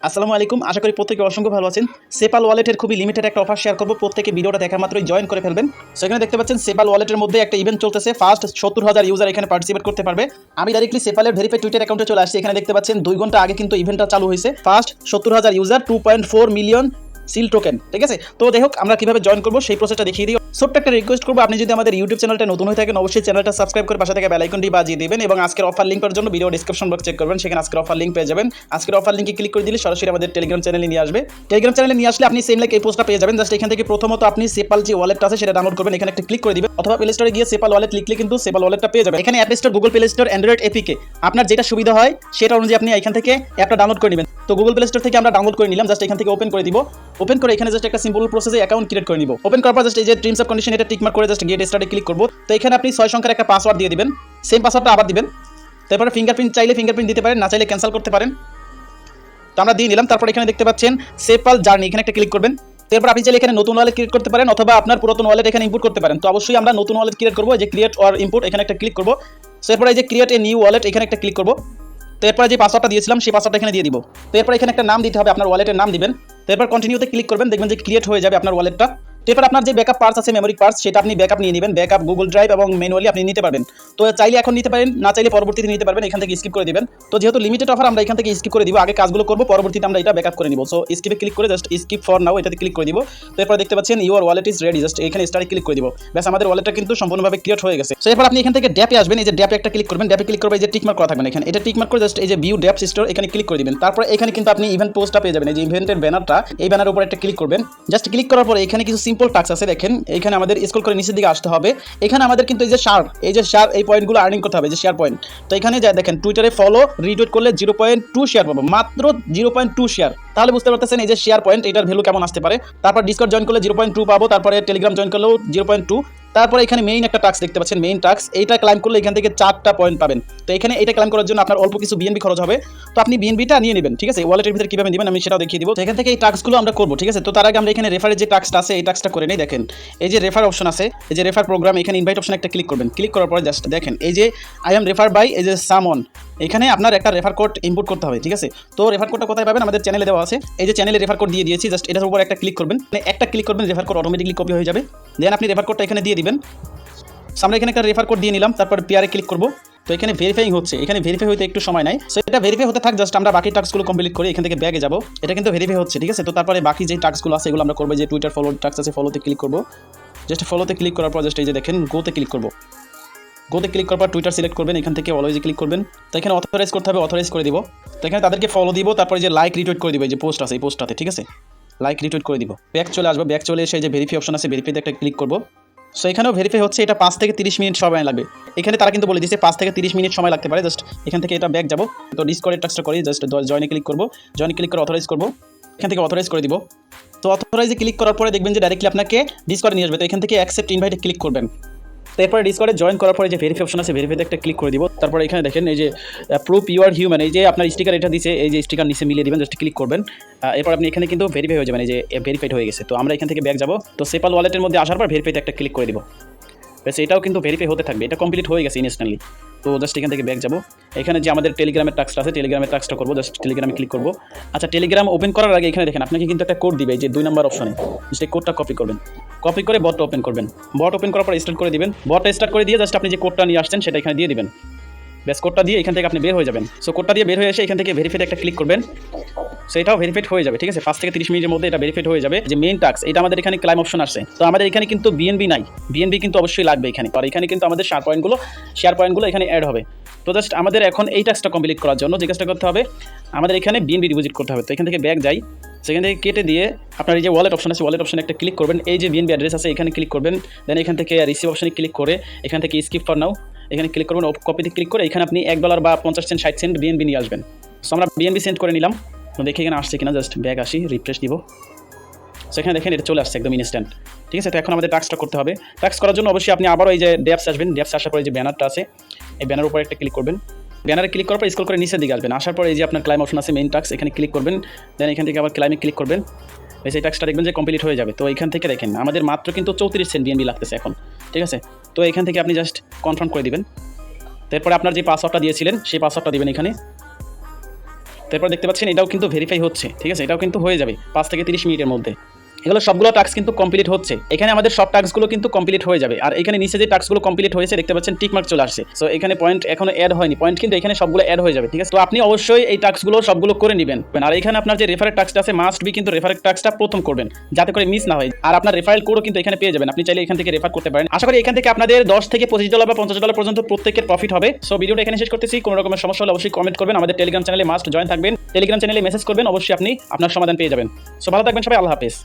আসসালামু আলাইকুম, আশা করি প্রত্যেকে অসংখ্য ভালো আছেন। সেপাল ওয়ালেটের খুবই লিমিটেড একটা অফার শেয়ার করব, প্রত্যেকে ভিডিওটা দেখা মাত্রই জয়েন করে ফেলবেন। সেখানে দেখতে পাচ্ছেন সেপাল ওয়ালেটের মধ্যে একটা ইভেন্ট চলতেছে, ফার্স্ট 70,000 ইউজার এখানে পার্টিসিপেট করতে পারবে। আমি ডাইরেক্টলি সেপালের ভেরিফাইড টুইটার অ্যাকাউন্টে চলে আসছি। এখানে দেখতে পাচ্ছেন 2 ঘন্টা আগে কিন্তু ইভেন্টটা চালু হয়েছে। First 70,000 user, 2.4 million seal token, ঠিক আছে। তো যাই হোক, আমরা কিভাবে জয়েন করবো সেই প্রসেসটা দেখিয়ে দিই। ছোট্ট একটা রিকোয়েস্ট করবো, আপনি যদি আমাদের ইউটিউব চ্যানেলটা নতুন হয়ে থাকেন অবশ্যই চ্যানেলটা সাবস্ক্রাইব করে পাশে থেকে বেল আইকনটি বাজিয়ে দিবেন এবং আজকের অফার লিঙ্কের জন্য ভিডিও ডিসক্রিপশন বক্স চেক করবেন, সেখানে আজকের অফার লিঙ্ক পেয়ে যাবেন। আজকের অফার লিঙ্কে ক্লিক করে দিলে সরাসরি আমাদের টেলিগ্রাম চ্যানেলে নিয়ে আসবে। টেলিগ্রাম চ্যানেলে নিয়ে আসলে আপনি সেম লাইক এই পোস্টটা পেয়ে যাবেন। জাস্ট এখান থেকে প্রথমত আপনি সেপাল যে ওয়ালেটটা আছে সেটা ডাউনলোড করবেন, এখানে একটা ক্লিক করে দিবেন, অথবা প্লে স্টোরে গিয়ে সেপাল ওয়ালেট লিখলে কিন্তু সেপাল ওয়ালেটটা পেয়ে যাবেন। এখানে app store, Google play store, Android APK আপনার যেটা সুবিধা হয় সেটা অনুযায়ী আপনি এখান থেকে অ্যাপটা ডাউনলোড করে নেবেন। তো গুগল প্লে স্টোর থেকে আমরা ডাউনলোড করে নিলাম, জাস্ট এখান থেকে ওপেন করে দিব। ওপেন করে এখানে জাস্ট একটা সিম্পল প্রসেসে অ্যাকাউন্ট ক্রিয়েট করে নিব। ওপেন করার পর জাস্ট এই যে টার্মস অফ কন্ডিশন এটা টিক মার্ক করে জাস্ট গেট স্টার্টে ক্লিক করব। তো এখানে আপনি 6 সংখ্যার একটা পাসওয়ার্ড দিয়ে দিবেন, সেম পাসওয়ার্ডটা আবার দিবেন। তারপরে ফিঙ্গারপ্রিন্ট চাইলে ফিঙ্গারপ্রিন্ট দিতে পারেন, না চাইলে ক্যান্সেল করতে পারেন। তো আমরা দিয়ে নিলাম। তারপর এখানে দেখতে পাচ্ছেন সেপাল জার্নি, এখানে একটা ক্লিক করবেন। তারপর আপনি চাইলে এখানে নতুন ওয়ালেট ক্রিয়েট করতে পারেন অথবা আপনার পুরাতন ওয়ালেট এখানে ইম্পোর্ট করতে পারেন। তো অবশ্যই আমরা নতুন ওয়ালেট ক্রিয়েট করব, যে ক্রিয়েট অর ইম্পোর্ট এখানে একটা ক্লিক করব। তারপর এই যে ক্রিয়েট এ নিউ ওয়ালেট এখানে একটা ক্লিক করব। তো এরপরে যে পাসওয়ার্ডটা দিয়েছিলাম সেই পাসওয়ার্ডটা এখানে দিয়ে দিব। তো এরপর এখানে একটা নাম দিতে হবে, আপনার ওয়ালেটের নাম দিবেন। তারপর কন্টিনিউতে ক্লিক করবেন, দেখবেন যে ক্রিয়েট হয়ে যাবে আপনার ওয়ালেটটা। এরপর আপনার যে ব্যাকআপ পার্টস আছে, মেমোরি পার্টস, সেটা আপনি ব্যাকআপ নিয়ে নেবেন। ব্যাকআপ গুগল ড্রাইভ এবং ম্যানুয়ালি আপনি নিতে পারবেন। তো চাইলে এখন নিতে পারেন, না চাইলে পরবর্তীতে নিতে পারবেন, এখান থেকে স্কিপ করে দিবেন। তো যেহেতু লিমিটেড অফার আমরা এখান থেকে স্কিপ করে দিব, আগে কাজগুলো করব, পরবর্তীতে আমরা এটা ব্যাকআপ করে নিব। সো স্কিপে ক্লিক করে জাস্ট স্কিপ ফর নাও এটাতে ক্লিক করে দিব। তো এরপর দেখতে পাচ্ছেন your wallet is ready, just এখানে স্টার্টে ক্লিক করে দিব। ব্যাস, আমাদের ওয়ালেটটা কিন্তু সম্পূর্ণভাবে ক্রিয়েট হয়ে গেছে। সো এরপর আপনি এখান থেকে ড্যাপে আসবেন, এই যে ড্যাপে একটা ক্লিক করবেন। ড্যাপে ক্লিক করবে, এই যে টিক মার্ক করা থাকবেন এখানে, এটা টিক মার্ক করে জাস্ট এই যে ভিউ ড্যাপ স্টোর এখানে ক্লিক করে দিবেন। তারপর এখানে কিন্তু আপনি ইভেন্ট পোস্টটা পেয়ে যাবেন, এই যে ইভেন্টের ব্যানারটা, এই ব্যানারের উপর একটা ক্লিক করবেন। জাস্ট ক্লিক করার পরে এখানে কিছু সিম্পল টাস্ক আছে, দেখেন এখানে আমাদের স্ক্রল করে নিচের দিকে আসতে হবে। এখানে আমাদের কিন্তু এই যে শেয়ার এই পয়েন্টগুলো আর্নিং করতে হবে, যে শেয়ার পয়েন্ট। তো এখানে যা দেখেন টুইটারে ফলো রিটুইট করলে 0.2 শেয়ার পাবো, মাত্র 0.2 শেয়ার। তাহলে বুঝতে পারতেছেন এই যে শেয়ার পয়েন্ট, এটার ভ্যালু কেমন আসতে পারে। তারপর ডিসকর্ড জয়েন করলে 0.2 পাবো, তারপরে টেলিগ্রাম জয়েন করলেও 0.2। তারপরে এখানে মেইন একটা টাস্ক দেখতে পাচ্ছেন, মেইন টাস্ক, এইটা ক্লাইম করলে এখান থেকে 4টা পয়েন্ট পাবেন। তো এখানে এটা ক্লাইম করার জন্য আপনার অল্প কিছু বিএনবি খরচ হবে, তো আপনি বিএনবিটা নিয়ে নেবেন, ঠিক আছে। ওয়ালেটের ভিতরে কিভাবে নেবেন আমি সেটাও দেখিয়ে দিব। তো এখান থেকে এই টাস্কগুলো আমরা করবো, ঠিক আছে। তো তার আগে আমরা এখানে রেফারের যে টাস্কটা আছে এই টাস্কটা করে নেই। দেখেন এই যে রেফার অপশন আছে, এই যে রেফার প্রোগ্রাম, এখানে ইনভাইট অপশন একটা ক্লিক করবেন। ক্লিক করার পরে জাস্ট দেখেন এই যে আই এম রেফার বাই এই যে সামন, এখানে আপনার একটা রেফার কোড ইনপুট করতে হবে, ঠিক আছে। তো রেফার কোডটা কোথায় পাবেন, আমাদের চ্যানেলে দেওয়া আছে। এই যে চ্যানেলে রেফার কোড দিয়ে দিয়েছি, জাস্ট এটার উপর একটা ক্লিক করবেন, একটা ক্লিক করবেন, রেফার কোড অটোমেটিকলি কপি হয়ে যাবে। দেন আপনি রেফার কোডটা এখানে দিয়ে দিবেন। আমরা এখানে একটা রেফার কোড দিয়ে নিলাম, তারপর পেয়ারে ক্লিক করব। তো এখানে ভেরিফাইং হচ্ছে, এখানে ভেরিফাই হতে একটু সময় নাই। সো এটা ভেরিফাই হতে থাক, জাস্ট আমরা বাকি টাস্কগুলো কমপ্লিট করি। এখান থেকে ব্যাগে যাব, এটা কিন্তু ভেরিফাই হচ্ছে, ঠিক আছে। তো তারপরে বাকি যে টাস্কগুলো আছে এগুলো আমরা করবো। যে টুইটার ফলো টাস্ক আছে, ফলোতে ক্লিক করব। জাস্ট ফলোতে ক্লিক করার পর জাস্ট এই যে দেখেন গোতে ক্লিক করব। গোতে ক্লিক করার পর টুইটার সিলেক্ট করবেন, এখান থেকে অলওয়েজ ক্লিক করবেন। তো এখানে অথরাইজ করতে হবে, অথরাইজ করে দিব। তো এখানে তাদেরকে ফলো দিব, তারপরে যে লাইক রিটুইট করে দিব, এই যে পোস্ট আছে এই পোস্টটাতে, ঠিক আছে, লাইক রিটুইট করে দিব। ব্যাক চলে আসবো, ব্যাক চলে এসে যে ভেরিফাই অপশন আছে ভেরিফাইতে একটা ক্লিক করব। সো এখানেও ভেরিফাই হচ্ছে, এটা 5 থেকে 30 মিনিট সময় লাগবে। এখানে তারা কিন্তু বলে দিচ্ছে 5 থেকে 30 মিনিট সময় লাগতে পারে। জাস্ট এখান থেকে এটা ব্যাক যাব। তো ডিসকর্ডের টাস্কটা করি, জাস্ট জয়েনে ক্লিক করব। জয়েনে ক্লিক করে অথরাইজ করব, এখান থেকে অথরাইজ করে দিব। তো অথরাইজে ক্লিক করার পরে দেখবেন যে ডাইরেক্টলি আপনাকে ডিসকর্ডে নিয়ে আসবে। তো এখান থেকে অ্যাকসেপ্ট ইনভাইটে ক্লিক করবেন। তারপরে ডিসকর্ডে জয়েন করার পরে যে ভেরিফাই অপশন আছে ভেরিফাইতে একটা ক্লিক করে দিব। তারপরে এখানে দেখেন এই যে প্রুফ ইউ আর হিউম্যান, এই যে আপনার স্টিকার এটা দিচ্ছে, এই যে স্টিকার নিচে মিলিয়ে দিবেন, জাস্ট ক্লিক করবেন। এরপর আপনি এখানে কিন্তু ভেরিফাই হয়ে যাবেন, এই যে ভেরিফাইড হয়ে গেছে। তো আমরা এখান থেকে ব্যাক যাব। তো সেপাল ওয়ালেটের মধ্যে আসার পর ভেরিফাইতে একটা ক্লিক করে দিব। বেশ, এটাও কিন্তু ভেরিফাই হতে থাকবে, এটা কমপ্লিট হয়ে গেছে ইনস্ট্যান্টলি। তো জাস্ট এখান থেকে ব্যাক যাব। এখানে যে আমাদের টেলিগ্রামের টাস্কটা আছে, টেলিগ্রামের টাস্কটা করবো। জাস্ট টেলিগ্রামে ক্লিক করবো। আচ্ছা, টেলিগ্রাম ওপেন করার আগে এখানে দেখেন আপনাকে কিন্তু একটা কোড দিবে, যে 2 নম্বর অপশনে। জাস্ট এই কোডটা কপি করবেন, কপি করে বটটা ওপেন করবেন। বট ওপেন করার পর স্টার্ট করে দিবেন। বটটা স্টার্ট করে দিয়ে জাস্ট আপনি যে কোডটা নিয়ে আসছেন সেটা এখানে দিয়ে দিবেন। ব্যাস, কোডটা দিয়ে এখান থেকে আপনি বের হয়ে যাবেন। সো কোডটা দিয়ে বের হয়ে এসে এখান থেকে ভেরিফাইড একটা ক্লিক করবেন। সো এটাও ভেরিফাইড হয়ে যাবে, ঠিক আছে। 5 থেকে 30 মিনিটের মধ্যে এটা ভেরিফাইড হয়ে যাবে। যে মেইন টাস্ক, এটা আমাদের এখানে ক্লাইম অপশন আসছে। তো আমাদের এখানে কিন্তু বিএনবি নাই, বিএনবি কিন্তু অবশ্যই লাগবে এখানে। আর এখানে কিন্তু আমাদের শেয়ার পয়েন্টগুলো এখানে অ্যাড হবে। তো জাস্ট আমাদের এখন এই টাস্কটা কমপ্লিট করার জন্য যে কাজটা করতে হবে, আমাদের এখানে বিএনবি ডিপোজিট করতে হবে। তো এখান থেকে ব্যাক যাই, সেখান থেকে কেটে দিয়ে আপনার এই যে ওয়ালেট অপশন আছে, ওয়ালেট অপশনে একটা ক্লিক করবেন। এই যে বিএনবি অ্যাড্রেস আছে এখানে ক্লিক করবেন। দেন এখান থেকে রিসিভ অপশনে ক্লিক করে এখান থেকে স্কিপ ফর নাও এখানে ক্লিক করবেন। কপিতে ক্লিক করে এখানে আপনি $1 বা 50 সেন্ট 60 সেন্ট বিএনবি নিয়ে আসবেন। সো আমরা বিএনবি সেন্ড করে নিলাম। তো দেখি এখানে আসছে কিনা, জাস্ট ব্যাক আসি, রিফ্রেশ দিব। সেখানে দেখেন এটা চলে আসছে একদম ইনস্ট্যান্ট, ঠিক আছে। তো এখন আমাদের টাস্কটা করতে হবে। টাস্ক করার জন্য অবশ্যই আপনি আবারও এই যে ড্যাপস আসবেন। ড্যাপস আসার পরে যে ব্যানারটা আছে এই ব্যানার উপর একটা ক্লিক করবেন। ব্যানারে ক্লিক করার পর স্ক্রল করে নিচের দিকে আসবেন। আসার পর এই যে আপনার ক্লাইম অপশন আছে, মেইন টাস্ক, এখানে ক্লিক করবেন। দেন এখান থেকে আবার ক্লাইমে ক্লিক করবেন। এই টাস্কটা দেখবেন যে কমপ্লিট হয়ে যাবে। তো এখান থেকে দেখেন আমাদের মাত্র কিন্তু 34 সেন্ট বিএনবি লাগতেছে এখন, ঠিক আছে। তো এখান থেকে আপনি জাস্ট কনফার্ম করে দিবেন। তারপরে আপনার যে পাসওয়ার্ডটা দিয়েছিলেন সেই পাসওয়ার্ডটা দিবেন এখানে। তারপর দেখতে পাচ্ছেন এটাও কিন্তু ভেরিফাই হচ্ছে, ঠিক আছে, এটাও কিন্তু হয়ে যাবে 5 থেকে 30 মিনিটের মধ্যে। এগুলো সবগুলো টাস্ক কিন্তু কমপ্লিট হচ্ছে, এখানে আমাদের সব টাস্কগুলো কিন্তু কমপ্লিট হয়ে যাবে। আর এখানে নিচে যে টাস্কগুলো কমপ্লিট হয়েছে দেখতে পাচ্ছেন টিক মার্ক চলে আসছে। সো এখানে পয়েন্ট এখনো অ্যাড হয়নি, পয়েন্ট কিন্তু এখানে সবগুলো অ্যাড হয়ে যাবে, ঠিক আছে। তো আপনি অবশ্যই এই টাস্কগুলো সবগুলো করে নেবেন। আর এখানে আপনার যে রেফারেল টাস্কটা আছে মাস্ট বি কিন্তু রেফারেল টাস্কটা প্রথম করবেন, যাতে করে মিস না হয়। আর আপনার রেফারেল কোডও কিন্তু এখানে পেয়ে যাবেন, আপনি চাইলে এখান থেকে রেফার করতে পারেন। আশা করি এখান থেকে আপনাদের $10 থেকে $25 বা $50 পর্যন্ত প্রত্যেকের প্রফিট হবে। সো ভিডিওটা এখানে শেষ করতেছি। কোনো রকমের সমস্যা হলে অবশ্যই কমেন্ট করবেন, আমাদের টেলিগ্রাম চ্যানেলে মাস্ট জয়েন থাকবেন, টেলিগ্রাম চ্যানেলে মেসেজ করবেন, অবশ্যই আপনি আপনার সমাধান পেয়ে যাবেন। সো ভালো থাকবেন সবাই, আল্লাহ হাফেজ।